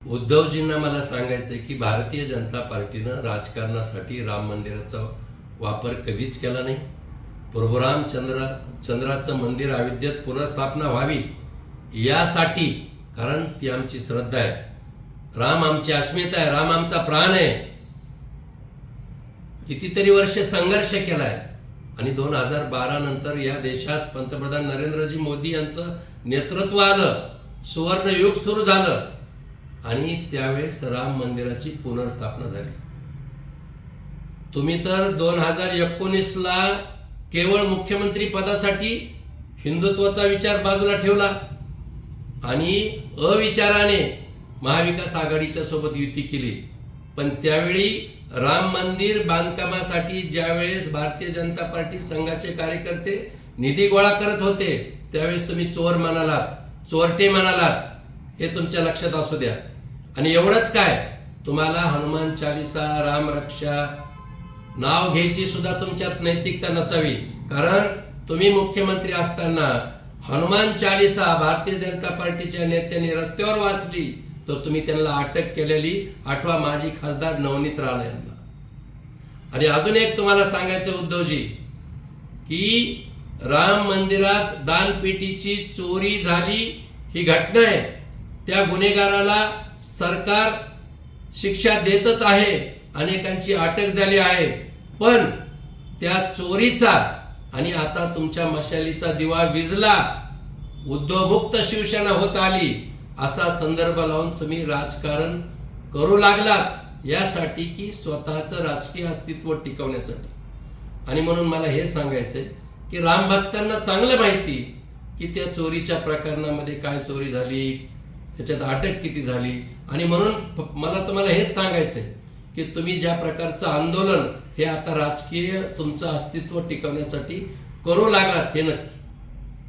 उद्धवजींना मला सांगायचं की भारतीय जनता पार्टीनं राजकारणासाठी राम मंदिराचा वापर कधीच केला नाही। प्रभू रामचंद्राचं मंदिर अयोध्येत पुनर्स्थापना व्हावी यासाठी, कारण ती आमची श्रद्धा आहे। राम आमची अस्मिता आहे, राम आमचा प्राण आहे। कितीतरी वर्ष संघर्ष केलाय आणि 2012 नंतर या देशात पंतप्रधान नरेंद्रजी मोदी यांचं नेतृत्व आलं, सुवर्ण युग सुरू झालं आणि त्यावेळेस राम मंदिराची पुनर्स्थापना झाली। तुम्ही तर 2019 ला केवळ मुख्यमंत्री पदासाठी हिंदुत्वाचा विचार बाजूला ठेवला आणि अविचाराने महाविकास आघाडीच्या सोबत युती केली। पण त्यावेळी राम मंदिर बांधकामासाठी ज्यावेळेस भारतीय जनता पार्टी संघाचे कार्यकर्ते निधी गोळा करत होते, त्यावेळेस तुम्ही चोर म्हणालात, चोरटे म्हणालात, हे तुमच्या लक्षात असू द्या। आणि एवढंच काय, तुम्हाला हनुमान चालीसा, राम रक्षा नाव घ्यायची सुद्धा तुमच्यात नैतिकता नसावी। कारण तुम्ही मुख्यमंत्री असताना हनुमान चालीसा भारतीय जनता पार्टीच्या नेत्यांनी रस्त्यावर वाचली तर तुम्ही त्यांना अटक केलेली आठवा माजी खासदार नवनीत राणा यांना। आणि अजून एक तुम्हाला सांगायचं उद्धवजी की राम मंदिरात दानपेटीची चोरी झाली ही घटना आहे, त्या गुन्हेगाराला सरकार शिक्षा देतच आहे, अनेकांची अटक झाली आहे। पण त्या चोरीचा आणि आता तुमच्या मशालीचा दिवा विझला, उद्धवमुक्त शिवसेना होत आली असा संदर्भ लावून तुम्ही राजकारण करू लागलात, यासाठी की स्वतःचं राजकीय अस्तित्व टिकवण्यासाठी। आणि म्हणून मला हे सांगायचंय की राम भक्तांना चांगलं माहिती की त्या चोरीच्या प्रकरणामध्ये काय चोरी झाली, त्याच्यात अटक किती झाली। आणि म्हणून मला तुम्हाला हेच सांगायचंय की तुम्ही ज्या प्रकारचं आंदोलन हे आता राजकीय तुमचं अस्तित्व टिकवण्यासाठी करू लागलात हे नक्की